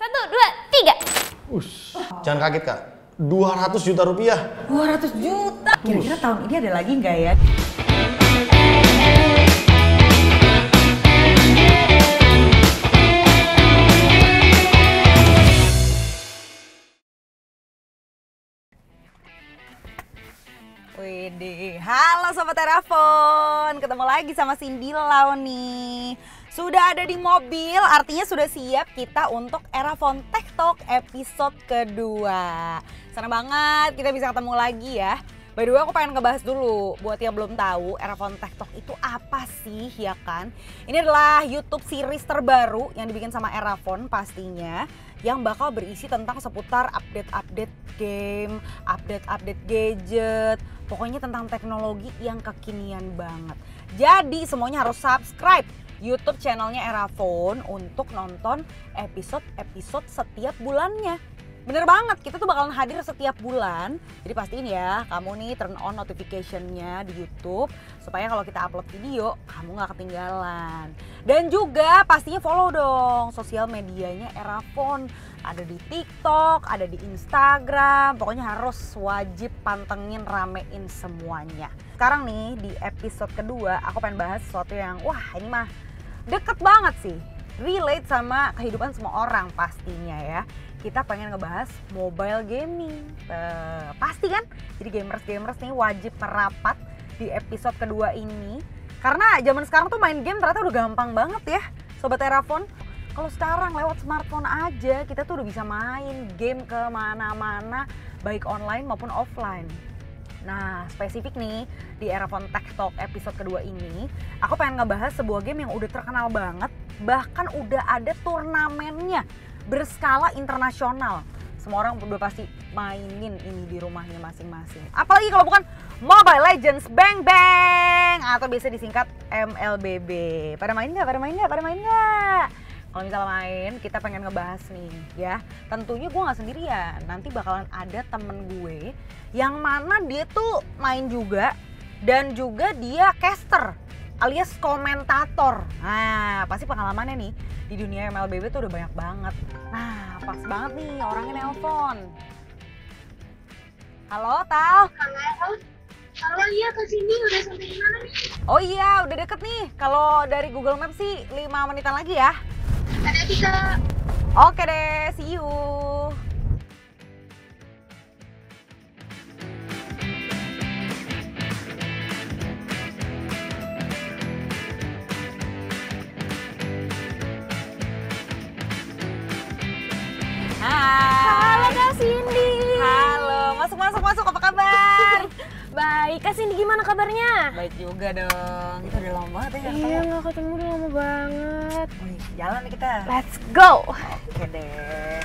Satu, dua, tiga. Jangan kaget kak, 200 juta rupiah. 200 juta? Kira-kira tahun ini ada lagi nggak ya? Widih, halo Sobat Erafon, ketemu lagi sama Cindy Lau nih. Sudah ada di mobil, artinya sudah siap kita untuk Erafon Tech Talk episode kedua. Senang banget kita bisa ketemu lagi ya. By the way, aku pengen ngebahas dulu, buat yang belum tahu Erafon Tech Talk itu apa sih ya kan? Ini adalah YouTube series terbaru yang dibikin sama Erafon pastinya, yang bakal berisi tentang seputar update-update game, update-update gadget, pokoknya tentang teknologi yang kekinian banget. Jadi semuanya harus subscribe YouTube channelnya Erafon untuk nonton episode-episode setiap bulannya. Bener banget, kita tuh bakalan hadir setiap bulan. Jadi pastiin ya, kamu nih turn on notification-nya di YouTube supaya kalau kita upload video, kamu gak ketinggalan. Dan juga pastinya follow dong sosial medianya Erafon. Ada di TikTok, ada di Instagram, pokoknya harus wajib pantengin, ramein semuanya. Sekarang nih di episode kedua, aku pengen bahas sesuatu yang wah ini mah deket banget sih. Relate sama kehidupan semua orang pastinya ya. Kita pengen ngebahas mobile gaming. Pasti kan? Jadi gamers-gamers nih wajib merapat di episode kedua ini. Karena zaman sekarang tuh main game ternyata udah gampang banget ya Sobat Erafon. Kalau sekarang lewat smartphone aja kita tuh udah bisa main game kemana-mana, baik online maupun offline. Nah spesifik nih di Erafon Tech Talk episode kedua ini, aku pengen ngebahas sebuah game yang udah terkenal banget, bahkan udah ada turnamennya berskala internasional. Semua orang udah pasti mainin ini di rumahnya masing-masing. Apalagi kalau bukan Mobile Legends Bang Bang atau biasa disingkat MLBB. Pada main nggak? Pada main nggak? Pada main nggak? Kalau misalnya main, kita pengen ngebahas nih ya. Tentunya gue nggak sendirian, nanti bakalan ada temen gue yang mana dia tuh main juga dan juga dia caster alias komentator. Nah pasti pengalamannya nih di dunia MLBB tuh udah banyak banget. Nah pas banget nih orangnya nelpon. Halo Tal. Halo, iya kesini udah sampai di mana nih? Oh iya udah deket nih. Kalau dari Google Maps sih 5 menitan lagi ya. Ada kita. Oke deh, see you. Halo Kak Cindy. Halo, masuk, apa kabar? Baik, Kak Cindy gimana kabarnya? Baik juga dong, kita udah lama banget ya Iya, nggak ketemu udah lama banget. Wih, jalan nih kita. Let's go. Oke deh.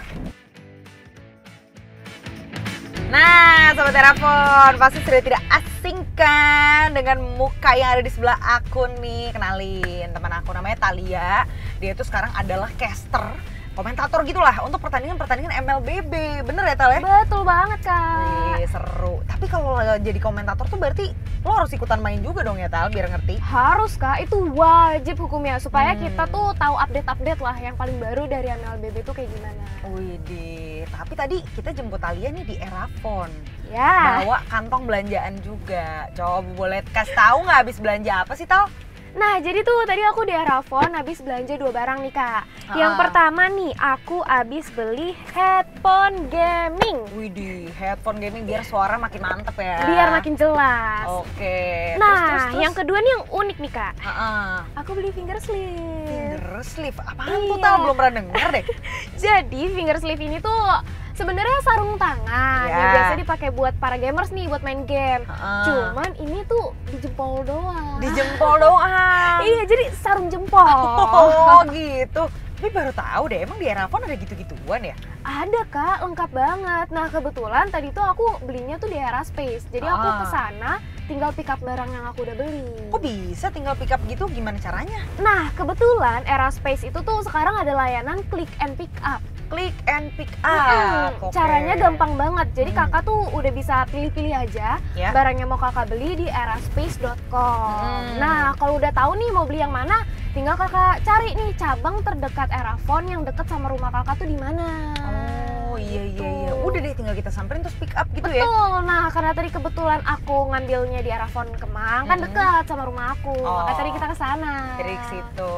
Nah, Sobat Erafon, pasti sudah tidak asing kan dengan muka yang ada di sebelah aku nih. Kenalin, teman aku namanya Thalia. Dia tuh sekarang adalah caster, komentator gitulah untuk pertandingan MLBB. Bener ya Tal ya? Betul banget Kak. Wih, seru. Tapi kalau jadi komentator tuh berarti lo harus ikutan main juga dong ya Tal, biar ngerti. Harus Kak, itu wajib hukumnya supaya kita tuh tahu update-update lah yang paling baru dari MLBB tuh kayak gimana. Widih, tapi tadi kita jemput Thalia nih di Erafon. Ya. Bawa kantong belanjaan juga. Coba boleh kasih tahu nggak habis belanja apa sih Tal? Nah jadi tuh tadi aku di Erafon habis belanja 2 barang nih Kak. Yang pertama nih aku habis beli headphone gaming. Widih, headphone gaming biar suara makin mantep ya. Biar makin jelas. Oke. Nah terus. yang kedua nih yang unik nih Kak. Aku beli finger sleeve. Finger sleeve, apaan Iya. tuh Tal? Belum pernah denger deh. Jadi finger sleeve ini tuh sebenarnya sarung tangan Ya. yang biasa dipakai buat para gamers nih buat main game. Cuman ini tuh di jempol doang. Di jempol doang. Iya, jadi sarung jempol. Oh gitu. Tapi baru tahu deh, emang di Erafon ada gitu-gituan ya? Ada Kak, lengkap banget. Nah kebetulan tadi tuh aku belinya tuh di Eraspace. Jadi aku kesana tinggal pick up barang yang aku udah beli. Kok bisa tinggal pick up gitu? Gimana caranya? Nah kebetulan Eraspace itu tuh sekarang ada layanan click and pick up. click and pick up. Oke. Caranya gampang banget. Jadi kakak tuh udah bisa pilih-pilih aja Ya. barang yang mau kakak beli di eraspace.com. Nah, kalau udah tahu nih mau beli yang mana, tinggal kakak cari nih cabang terdekat Erafon yang deket sama rumah kakak tuh di mana. Oh iya. Gitu. Udah deh tinggal kita samperin terus pick up gitu ya. Betul. Nah, karena tadi kebetulan aku ngambilnya di Erafon Kemang, kan dekat sama rumah aku. Makanya tadi kita ke sana. Dari situ.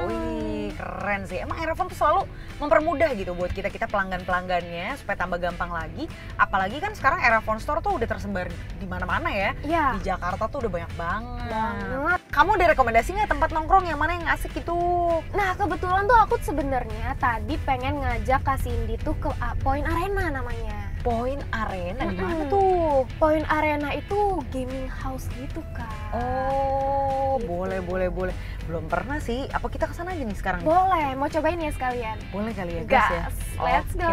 Wih, keren sih. Emang Erafon tuh selalu mempermudah gitu buat kita pelanggan-pelanggannya supaya tambah gampang lagi. Apalagi kan sekarang Erafon Store tuh udah tersebar di mana-mana ya. Iya. Di Jakarta tuh udah banyak banget. Banget. Kamu ada rekomendasi nggak tempat nongkrong yang mana yang asik gitu? Nah, kebetulan tuh aku sebenarnya tadi pengen ngajak Kak Cindy tuh ke Point Arena namanya. Point Arena di mana tuh? Point Arena itu gaming house gitu, Kak. Oh, boleh. Belum pernah sih. Apa kita kesana aja nih sekarang? Boleh, mau cobain ya sekalian? Boleh kali ya, guys ya. Gas, let's go.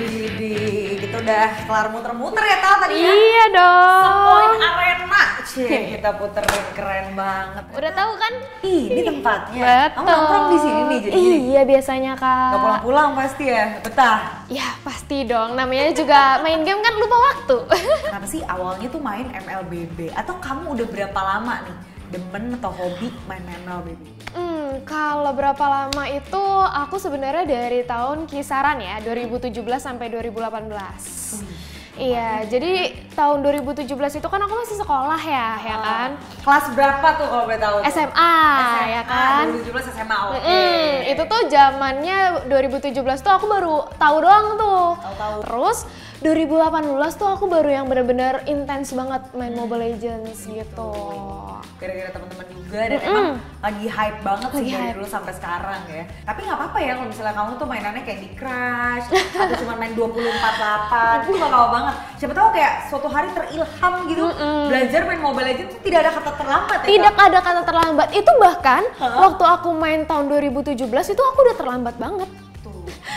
Widih, kita udah kelar muter-muter ya Tal tadi ya? Iya dong. Point Arena, kita puterin keren banget. Udah tahu kan? Ini tempatnya. Betul. Kamu nongkrong di sini nih jadi. Iya biasanya, Kak. Gak pulang-pulang pasti ya, betah. Ya pasti dong, namanya juga main game kan lupa waktu. Kenapa sih awalnya tuh main MLBB? Atau kamu udah berapa lama nih demen atau hobi main MLBB? Kalau berapa lama itu aku sebenarnya dari tahun kisaran ya 2017 sampai 2018. Iya, jadi tahun 2017 itu kan aku masih sekolah ya kan? Kelas berapa tuh kalau boleh tahu? SMA, ya kan? 2017 SMA, oke. Itu tuh zamannya 2017 tuh aku baru tahu doang tuh. Tahu. Terus 2018 tuh aku baru yang bener-bener intens banget main Mobile Legends gitu. Gara-gara teman-teman juga dan emang lagi hype banget sih dari dulu sampai sekarang ya. Tapi nggak apa-apa ya kalau misalnya kamu tuh mainannya Candy Crush atau cuma main 24/8 itu nggak apa-apa banget. Siapa tahu kayak suatu hari terilham gitu belajar main Mobile Legends tuh tidak ada kata terlambat ya. Tidak ada kata terlambat. Itu bahkan waktu aku main tahun 2017 itu aku udah terlambat banget.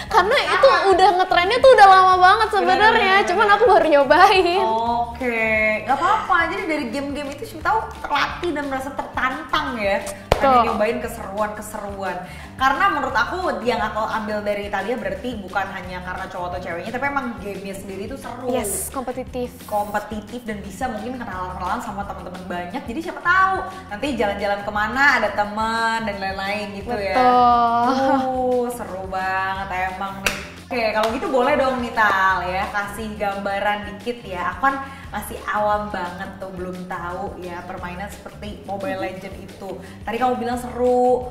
Karena itu udah ngetrennya tuh udah lama banget sebenarnya, cuman aku baru nyobain. Oke, nggak apa-apa. Jadi dari game-game itu siapa tahu terlatih dan merasa tertantang ya. Pengen nyobain keseruan. Karena menurut aku yang aku ambil dari Italia berarti bukan hanya karena cowok atau ceweknya, tapi emang gamenya sendiri tuh seru. Yes, kompetitif Dan bisa mungkin kenalan-kenalan sama teman-teman banyak. Jadi siapa tahu nanti jalan-jalan kemana ada teman dan lain-lain gitu. Betul. Seru banget emang nih. Oke, kalau gitu boleh dong nih Tal ya, kasih gambaran dikit ya. Aku kan masih awam banget tuh, belum tahu ya permainan seperti Mobile Legends itu. Tadi kamu bilang seru.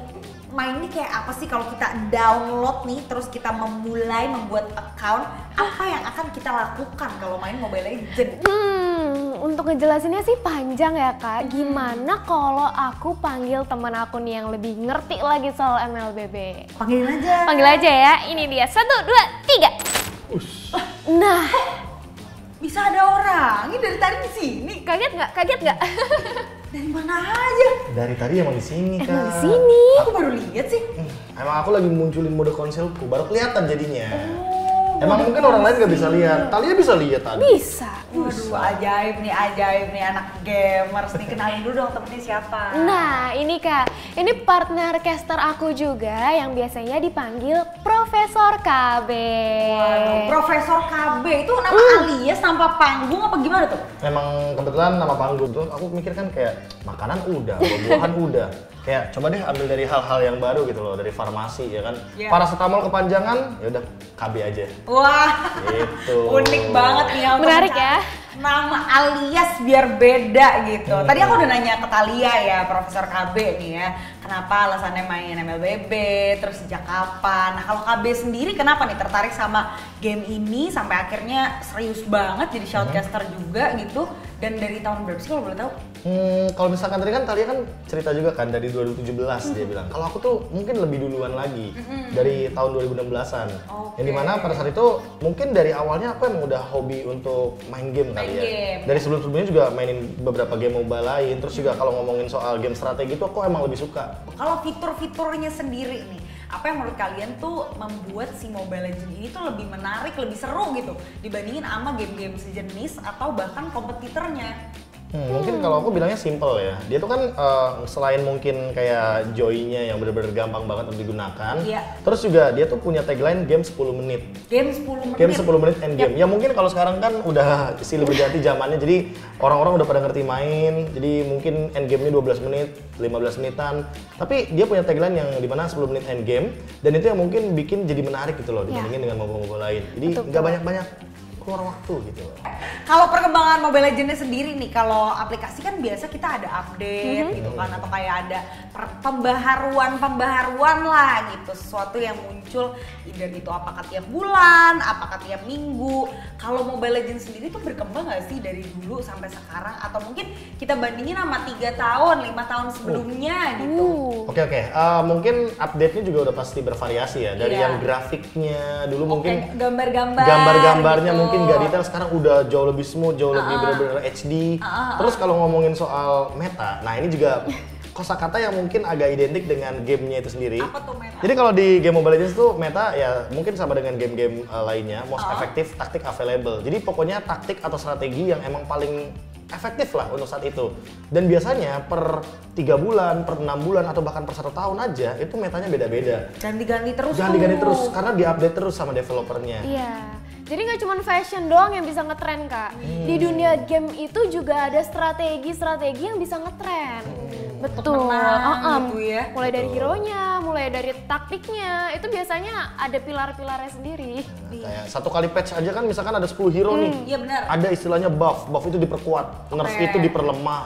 Mainnya kayak apa sih kalau kita download nih terus kita membuat account, apa yang akan kita lakukan kalau main Mobile Legends? Untuk ngejelasinnya sih panjang ya Kak. Gimana kalau aku panggil temen aku nih yang lebih ngerti lagi soal MLBB? Panggilin aja. Panggil aja ya, ini dia 1, 2, 3. Nah, bisa ada orang, ini dari tadi di sini. kaget nggak? Dari mana aja? Dari tadi emang di sini, Kak. Emang di sini. Aku baru lihat sih. Emang aku lagi munculin mode konselku, baru kelihatan jadinya. Emang mungkin orang lain nggak bisa lihat. Talia bisa lihat tadi. Bisa. Waduh, ajaib nih anak gamers nih. Kenalin dulu dong temennya siapa? Nah, ini Kak, ini partner caster aku juga yang biasanya dipanggil Profesor KB. Waduh, Profesor KB itu nama alias tanpa panggung apa gimana tuh? Emang kebetulan nama panggung tuh aku mikir kan kayak makanan udah, buah-buahan udah. Kayak coba deh ambil dari hal-hal yang baru gitu loh, dari farmasi ya kan. Yeah. Paracetamol kepanjangan, ya udah KB aja. Wah, Gitu. unik banget nih yang Menarik ya. Nama alias biar beda gitu. Tadi aku udah nanya ke Talia ya, Profesor KB nih ya, kenapa alasannya main MLBB, terus sejak kapan. Nah kalau KB sendiri kenapa nih tertarik sama game ini sampai akhirnya serius banget jadi shoutcaster juga gitu. Dan dari tahun berapa sih kalau boleh tahu? Kalau misalkan tadi kan Talia kan cerita juga kan dari 2017 dia bilang. Kalau aku tuh mungkin lebih duluan lagi dari tahun 2016-an. Yang dimana pada saat itu mungkin dari awalnya aku emang udah hobi untuk main game kali ya. Dari sebelum-sebelumnya juga mainin beberapa game mobile lain. Terus juga kalau ngomongin soal game strategi tuh aku emang lebih suka. Kalau fitur-fiturnya sendiri nih, Apa yang menurut kalian tuh membuat si Mobile Legends ini tuh lebih menarik, lebih seru gitu dibandingin sama game-game sejenis atau bahkan kompetitornya? Mungkin kalau aku bilangnya simple ya. Dia tuh kan selain mungkin kayak joy-nya yang bener-bener gampang banget untuk digunakan. Iya. Terus juga dia tuh punya tagline game 10 menit. Game 10 menit. Game 10 menit end game. Ya mungkin kalau sekarang kan udah silih berganti zamannya. Jadi orang-orang udah pada ngerti main. Jadi mungkin end game-nya 12 menit, 15 menitan. Tapi dia punya tagline yang dimana 10 menit end game. Dan itu yang mungkin bikin jadi menarik gitu loh dibandingin dengan mobile-mobile lain. Jadi nggak banyak-banyak keluar waktu gitu loh. Kalau perkembangan Mobile Legends sendiri nih, kalau aplikasi kan biasa kita ada update gitu kan, atau kayak ada pembaharuan lah gitu, sesuatu yang muncul, either itu apakah tiap bulan, apakah tiap minggu. Kalau Mobile Legends sendiri tuh berkembang nggak sih dari dulu sampai sekarang, atau mungkin kita bandingin sama 3 tahun, 5 tahun sebelumnya gitu? Oke. Mungkin update-nya juga udah pasti bervariasi ya. Dari yang grafiknya dulu mungkin gambar-gambarnya gitu. mungkin nggak detail, sekarang udah jauh lebih smooth, jauh lebih benar-benar HD. Terus kalau ngomongin soal meta, nah ini juga kosakata yang mungkin agak identik dengan gamenya itu sendiri. Apa tuh meta? Jadi kalau di game Mobile Legends tuh meta ya mungkin sama dengan game-game lainnya, most effective tactic available. Jadi pokoknya taktik atau strategi yang emang paling efektif lah untuk saat itu. Dan biasanya per 3 bulan, per 6 bulan atau bahkan per 1 tahun aja itu metanya beda-beda. Ganti-ganti terus Ganti-ganti terus karena diupdate terus sama developernya. Iya. Jadi nggak cuma fashion doang yang bisa ngetren Kak. Di dunia game itu juga ada strategi-strategi yang bisa ngetren. Betul. menang gitu ya. Mulai dari hero-nya, mulai dari taktiknya, itu biasanya ada pilar-pilarnya sendiri. Kayak satu kali patch aja kan misalkan ada 10 hero nih. Iya benar. Ada istilahnya buff itu diperkuat, nerf itu diperlemah,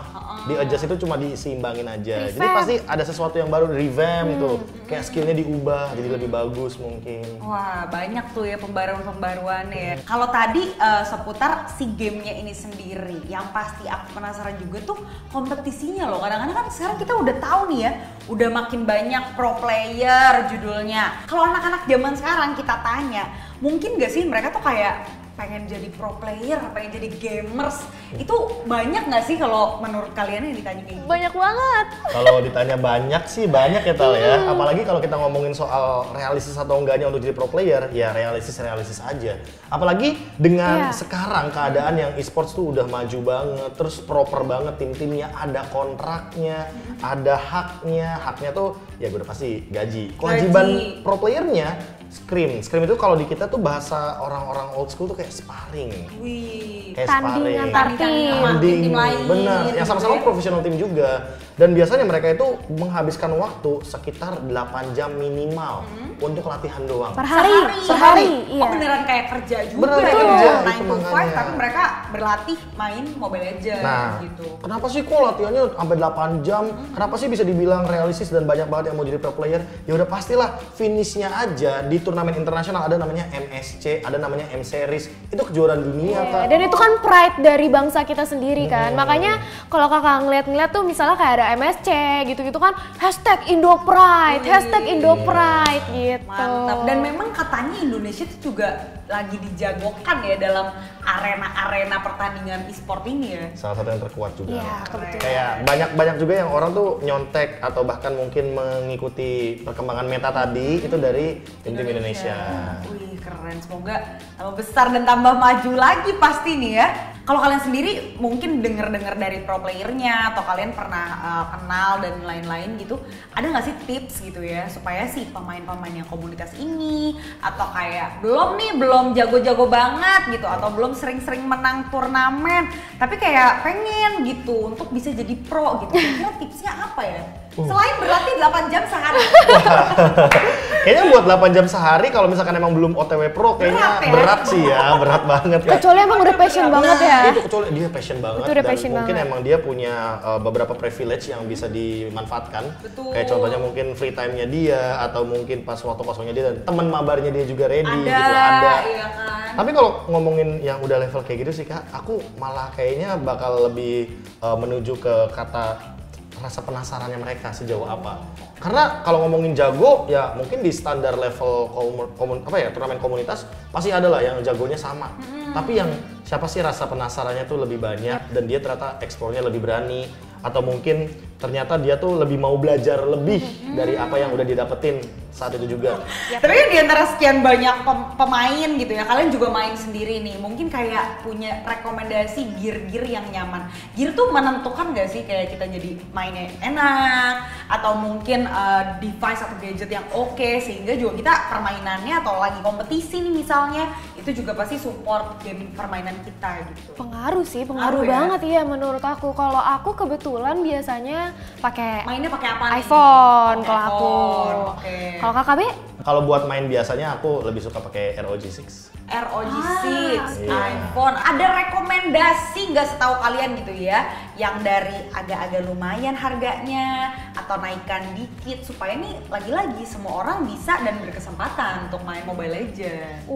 di adjust itu cuma diseimbangin aja. Jadi pasti ada sesuatu yang baru, revamp tuh, kayak skillnya diubah jadi lebih bagus mungkin. Wah, banyak tuh ya pembaruan-pembaruan ya. Kalau tadi seputar si gamenya ini sendiri, yang pasti aku penasaran juga tuh kompetisinya loh. Kadang-kadang kan sekarang kita udah tahu nih ya, udah makin banyak pro player judulnya. Kalau anak-anak zaman sekarang kita tanya, mungkin gak sih mereka tuh kayak pengen jadi pro player, pengen jadi gamers, itu banyak nggak sih kalau menurut kalian yang ditanya kayak gitu? Banyak banget. Kalau ditanya banyak sih banyak ya Tal ya. Apalagi kalau kita ngomongin soal realistis atau enggaknya untuk jadi pro player, ya realistis aja. Apalagi dengan sekarang keadaan yang e-sports tuh udah maju banget, terus proper banget tim-timnya, ada kontraknya, ada haknya tuh ya udah pasti gaji. Kewajiban pro playernya scrim itu kalau di kita tuh bahasa orang-orang old school tuh kayak sparring. Wih, Kayak Tanding antar tim. tim lain. Bener, yang gitu sama-sama ya. profesional tim juga. Dan biasanya mereka itu menghabiskan waktu sekitar 8 jam minimal untuk latihan doang. Per hari. Oh Iya. beneran kayak kerja juga. Beneran kayak ya? kerja, 9 itu to 5, makanya. tapi mereka berlatih main Mobile Legends Nah, gitu. kenapa sih kok latihannya sampai 8 jam? Kenapa sih bisa dibilang realistis dan banyak banget yang mau jadi pro player? Ya udah pastilah finishnya aja di turnamen internasional, ada namanya MSC, ada namanya M Series. Itu kejuaraan dunia, Kak. Dan itu kan pride dari bangsa kita sendiri kan. Makanya kalau kakak ngeliat-ngeliat tuh misalnya kayak ada MSC gitu-gitu kan, #IndoPride, #IndoPride gitu. Mantap. Dan memang katanya Indonesia tuh juga lagi dijagokan ya dalam arena-arena pertandingan e-sport ini ya. Salah satu yang terkuat juga. Iya, kebetulan. Kayak banyak juga yang orang tuh nyontek atau bahkan mungkin mengikuti perkembangan meta tadi itu dari tim-tim Indonesia. Wih keren, semoga tambah besar dan tambah maju lagi pasti nih ya. Kalau kalian sendiri mungkin denger dari pro playernya atau kalian pernah kenal dan lain-lain gitu, ada nggak sih tips gitu ya supaya si pemain-pemain yang komunitas ini atau kayak belum jago-jago banget gitu atau belum sering-sering menang turnamen tapi kayak pengen gitu untuk bisa jadi pro gitu, kira tipsnya apa ya? Selain berlatih 8 jam sehari. Kayaknya buat 8 jam sehari kalau misalkan emang belum OTW pro kayaknya berat sih ya, berat banget Kak. Kecuali emang udah passion banget ya. Itu kecuali dia passion banget Itu udah dan passion mungkin banget. emang dia punya beberapa privilege yang bisa dimanfaatkan. Betul. Kayak contohnya mungkin free time-nya dia atau mungkin pas waktu kosongnya dia dan teman mabarnya dia juga ready gitu ada. Iya kan. Tapi kalau ngomongin yang udah level kayak gitu sih Kak, aku malah kayaknya bakal lebih menuju ke kata rasa penasarannya mereka sejauh apa. Karena kalau ngomongin jago ya mungkin di standar level turnamen komunitas pasti ada lah yang jagonya sama. Tapi yang siapa sih rasa penasarannya tuh lebih banyak dan dia ternyata eksplornya lebih berani atau mungkin ternyata dia tuh lebih mau belajar lebih dari apa yang udah didapetin saat itu juga. Tapi kan di antara sekian banyak pemain gitu ya, kalian juga main sendiri nih. Mungkin kayak punya rekomendasi gear-gear yang nyaman. Gear tuh menentukan gak sih kayak kita jadi mainnya enak atau mungkin device atau gadget yang oke sehingga juga kita permainannya atau lagi kompetisi nih misalnya itu juga pasti support game permainan kita gitu. Pengaruh sih, pengaruh banget ya menurut aku. Kalau aku kebetulan biasanya mainnya pakai apa nih? iPhone kalau aku. Kalau KKB? Kalau buat main biasanya aku lebih suka pakai ROG 6. ROG 6, iya. iPhone. Ada rekomendasi nggak setahu kalian gitu ya? Yang dari agak-agak lumayan harganya atau naikkan dikit supaya nih lagi-lagi semua orang bisa dan berkesempatan untuk main Mobile Legends.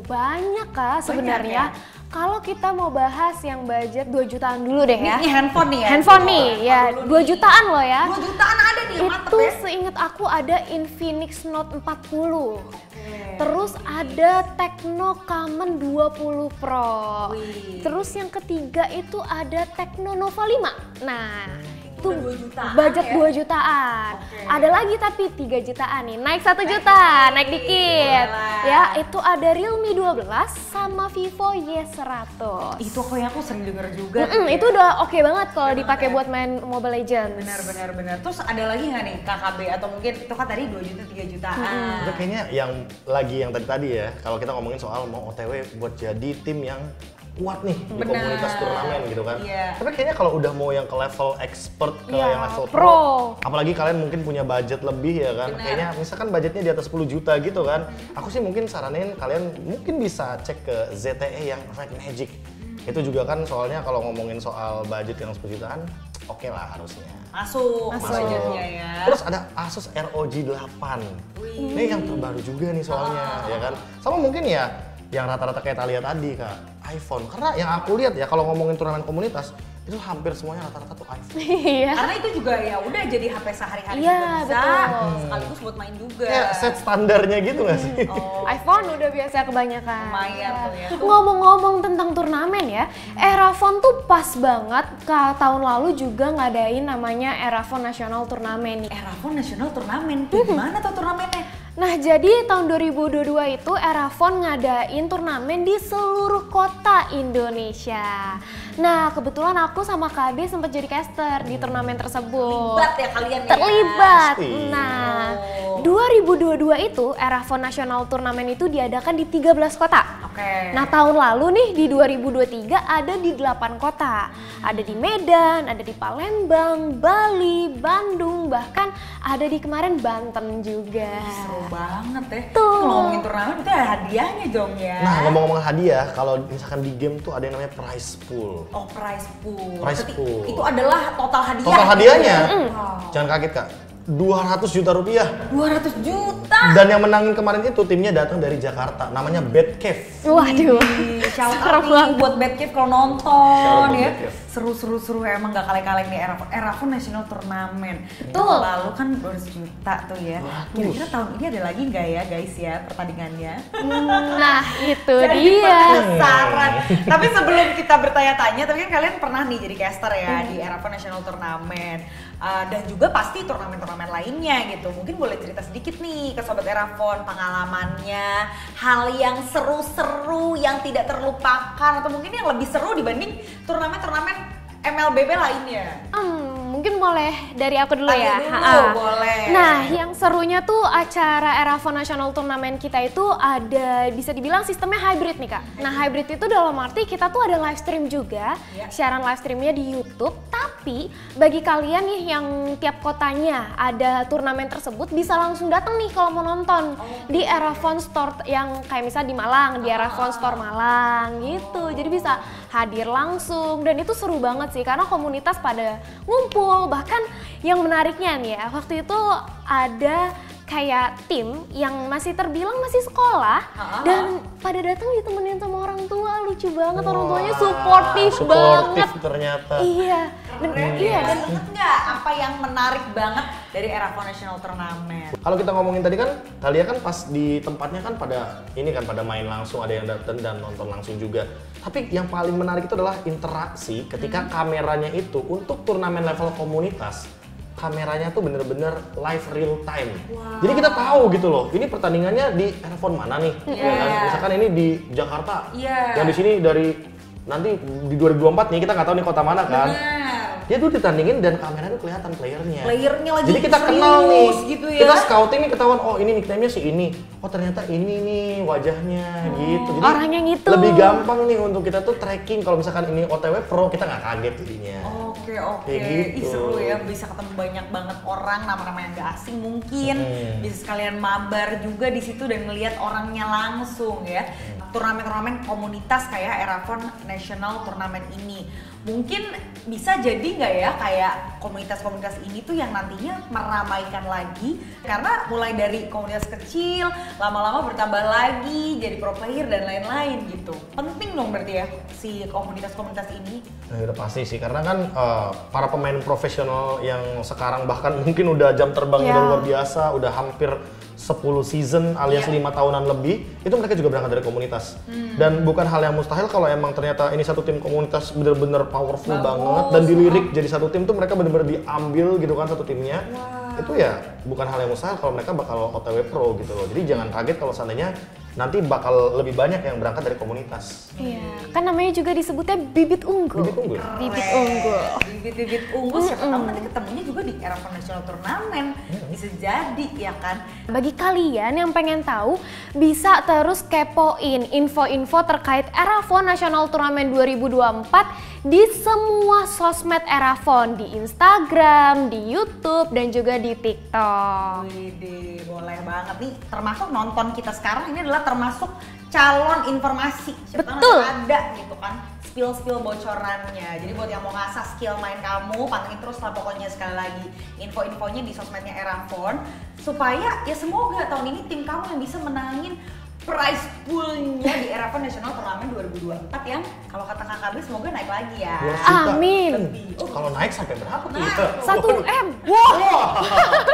Banyak Kak sebenarnya. Banyak, ya? Kalau kita mau bahas yang budget 2 jutaan dulu deh ya. Ini handphone nih ya? Handphone nih, ya 2 jutaan loh ya. 2 jutaan ada nih, mantep Itu ya? seingat aku ada Infinix Note 40. Terus ada Tecno Camon 20 Pro. Terus yang ketiga itu ada Tecno Nova 5. Nah, itu 2 jutaan budget ya? 2 jutaan. Ada lagi tapi 3 jutaan nih, naik 1 juta, naik dikit. Ya, itu ada Realme 12 sama Vivo Y100. Itu aku sering denger juga. Itu udah oke banget kalau dipakai buat main Mobile Legends. Benar. Terus ada lagi nggak nih KKB atau mungkin itu kan tadi 2 juta 3 jutaan. Itu kayaknya yang tadi ya, kalau kita ngomongin soal mau OTW buat jadi tim yang kuat nih di komunitas turnamen gitu kan. Tapi kayaknya kalau udah mau yang ke level expert ke yang level pro, apalagi kalian mungkin punya budget lebih ya kan. Kayaknya misalkan budgetnya di atas 10 juta gitu kan. Aku sih mungkin saranin kalian mungkin bisa cek ke ZTE yang Red Magic. Itu juga kan soalnya kalau ngomongin soal budget yang 10 jutaan, oke lah harusnya. Masuk budgetnya ya. Terus ada Asus ROG 8. Ini yang terbaru juga nih soalnya ya kan. Sama mungkin ya yang rata-rata kayak Thalia tadi Kak, iPhone. Karena yang aku lihat ya kalau ngomongin turnamen komunitas itu hampir semuanya rata-rata tuh iPhone. Iya. Karena itu juga ya udah jadi HP sehari-hari Iya, juga bisa. betul. Sekaligus buat main juga. Kayak set standarnya gitu nggak sih? iPhone udah biasa kebanyakan. Lumayan tuh ya. Ngomong-ngomong tentang turnamen ya, Erafon tuh pas banget tahun lalu juga ngadain namanya Erafon National Turnamen nih. Erafon National Turnamen. Gimana tuh turnamennya? Nah, jadi tahun 2022 itu Erafon ngadain turnamen di seluruh kota Indonesia. Nah, kebetulan aku sama KD sempat jadi caster di turnamen tersebut. Terlibat ya kalian ya? Terlibat. Pasti. Nah, 2022 itu Erafon National Turnamen itu diadakan di 13 kota. Nah, tahun lalu nih di 2023 ada di 8 kota. Ada di Medan, ada di Palembang, Bali, Bandung, bahkan ada di kemarin Banten juga. Seru banget ya. Tuh. Ngomongin turnamen itu ada hadiahnya dong ya. Nah ngomong-ngomong hadiah, kalau misalkan di game tuh ada yang namanya prize pool. Oh, prize pool. Prize pool. Itu adalah total hadiah. Total hadiahnya, Wow. jangan kaget Kak, 200 juta rupiah. 200 juta. Dan yang menangin kemarin itu timnya datang dari Jakarta, namanya Bad Cave. Waduh. Shout Serem out nih banget. buat Batcave kalau Shout nonton out ya. buat Batcave. Seru emang gak kaleng-kaleng nih Erafon National Turnamen. Betul. Lalu kan 200 juta tuh ya. Kira-kira tahun ini ada lagi nggak ya guys ya pertandingannya? Nah, itu Jadi dia. penasaran. Tapi sebelum kita bertanya-tanya, tapi kan kalian pernah nih jadi caster ya di Erafon National Turnamen. Dan juga pasti turnamen-turnamen lainnya gitu. Mungkin boleh cerita sedikit nih ke Sobat Erafon pengalamannya, hal yang seru-seru yang tidak terlupakan atau mungkin yang lebih seru dibanding turnamen-turnamen MLBB lainnya. Mungkin boleh dari aku dulu ya. Dulu, Ha-ha. boleh. Nah, yang serunya tuh acara Erafon National Turnamen kita itu ada, bisa dibilang sistemnya hybrid nih Kak. Nah, hybrid itu dalam arti kita tuh ada live stream juga, siaran live streamnya di YouTube. Tapi bagi kalian nih yang tiap kotanya ada turnamen tersebut bisa langsung datang nih kalau mau nonton di Erafon Store yang kayak misal di Malang, di Erafon Store Malang gitu. Jadi bisa hadir langsung dan itu seru banget sih karena komunitas pada ngumpul. Bahkan yang menariknya nih ya, waktu itu ada kayak tim yang masih terbilang masih sekolah dan pada datang ditemenin sama orang tua. Lucu banget, orang tuanya suportif banget ternyata. Iya. Dan dan inget nggak apa yang menarik banget dari Erafon National Turnamen? Kalau kita ngomongin tadi kan, Thalia kan pas di tempatnya kan pada ini kan pada main langsung, ada yang datang dan nonton langsung juga. Tapi yang paling menarik itu adalah interaksi ketika kameranya itu untuk turnamen level komunitas kameranya tuh bener-bener live real time. Jadi kita tahu gitu loh, ini pertandingannya di Erafon mana nih? Ya kan? Misalkan ini di Jakarta, yang di sini dari nanti di 2024 nih kita nggak tahu nih kota mana kan. Dia tuh ditandingin dan kameranya tuh kelihatan playernya lagi jadi kita kenal nih gitu ya. kita scouting nih ketahuan oh ini nickname-nya si ini, oh ternyata ini nih wajahnya gitu. Jadi orang yang itu lebih gampang nih untuk kita tuh tracking kalau misalkan ini OTW Pro kita nggak kaget jadinya. Oke. Kayak gitu. Ih, seru ya, bisa ketemu banyak banget orang, nama-nama yang gak asing mungkin. Bisa sekalian mabar juga di situ dan ngelihat orangnya langsung ya. Turnamen-turnamen komunitas kayak Erafon National Tournament ini. Mungkin bisa jadi nggak ya kayak komunitas-komunitas ini tuh yang nantinya meramaikan lagi karena mulai dari komunitas kecil lama-lama bertambah lagi jadi pro player dan lain-lain gitu. Penting dong berarti ya si komunitas-komunitas ini. Nah, udah pasti sih karena kan para pemain profesional yang sekarang bahkan mungkin udah jam terbangnya udah luar biasa, udah hampir 10 season alias 5 tahunan lebih, itu mereka juga berangkat dari komunitas. Dan bukan hal yang mustahil kalau emang ternyata ini satu tim komunitas bener-bener powerful banget dan dilirik jadi satu tim tuh mereka bener-bener diambil gitu kan satu timnya. Itu ya bukan hal yang mustahil kalau mereka bakal OTW Pro gitu loh. Jadi jangan kaget kalau seandainya nanti bakal lebih banyak yang berangkat dari komunitas. Iya, kan namanya juga disebutnya bibit unggul. Bibit unggul. Bibit unggul. Bibit unggul siapa tahu nanti ketemunya juga di Erafon National Tournament. Bisa jadi ya kan. Bagi kalian yang pengen tahu, bisa terus kepoin info-info terkait Erafon National Tournament 2024 di semua sosmed Erafon, di Instagram, di YouTube, dan juga di TikTok. Wih, boleh banget nih. Termasuk nonton kita sekarang ini adalah termasuk calon informasi. Siapa tahu Betul. nanti ada gitu kan spill bocorannya. Jadi buat yang mau ngasah skill main kamu, pantengin terus lah pokoknya sekali lagi info-infonya di sosmednya Erafon supaya ya semoga tahun ini tim kamu yang bisa menangin prize poolnya di Erafon National Tournament 2024 yang kalau kata KKB semoga naik lagi ya. 2 juta. Amin. Kan, kalau naik sampai berapa tuh? Nah, 1M.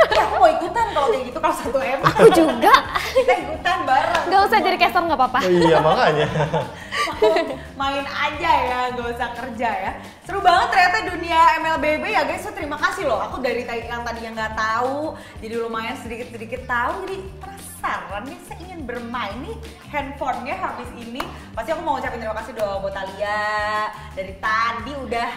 Ya aku mau ikutan kalau kayak gitu kalau 1M. Aku juga. Kita ikutan bareng. Gak usah jadi caster nggak apa-apa. Iya makanya. Main aja ya, gak usah kerja ya. Seru banget ternyata dunia MLBB ya guys. So terima kasih loh. Aku dari yang tadinya nggak tahu, jadi lumayan sedikit tahu. Jadi penasaran nih, saya ingin bermain nih handphonenya habis ini. Pasti aku mau ngucapin terima kasih dong buat Talia. Dari tadi udah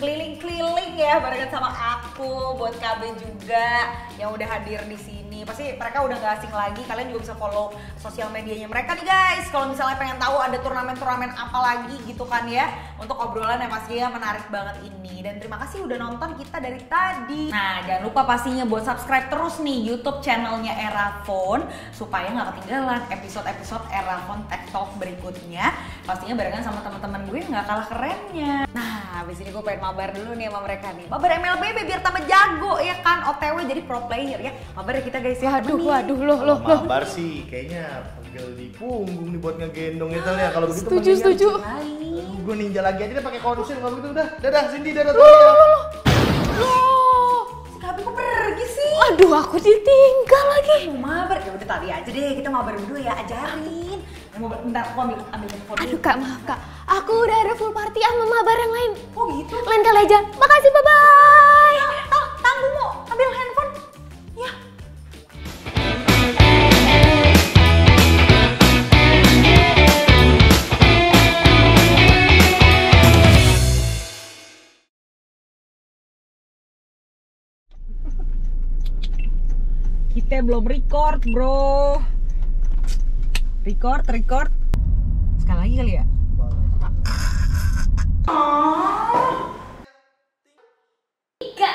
keliling-keliling ya barengan sama aku, buat KB juga yang udah hadir di sini. Pasti mereka udah gak asing lagi. Kalian juga bisa follow sosial medianya mereka nih guys. Kalau misalnya pengen tahu ada turnamen-turnamen apa lagi gitu kan ya, untuk obrolan yang pastinya menarik banget ini. Dan terima kasih udah nonton kita dari tadi. Nah jangan lupa pastinya buat subscribe terus nih YouTube channelnya Erafon supaya nggak ketinggalan episode-episode Erafon Tech Talk berikutnya. Pastinya barengan sama teman-teman gue nggak kalah kerennya. Nah habis ini gue pengen mabar dulu nih sama mereka nih. Mabar MLBB biar tambah jago ya kan, OTW jadi pro player ya. Mabar ya kita guys ya. Waduh, loh. Mabar sih kayaknya pegel di punggung nih buat ngegendong itu ya. Kalau begitu Setuju. Gue ninja lagi aja deh pakai konsil kalau gitu udah. Dadah Cindy, dadah Loh. Si Kabi kok pergi sih? Aduh, aku ditinggal lagi. Mau mabar ya udah tadi aja deh, kita mabar berdua ya, ajarin. Mau bentar aku ambil handphone dulu. Aduh Kak, maaf Kak. Aku udah ada full party sama mabar yang lain. Oh gitu? Lain kali aja. Makasih, bye-bye. Tanggung mau ambil handphone. Ya. Kita belum record bro. Record. Sekali lagi kali ya. Tiga.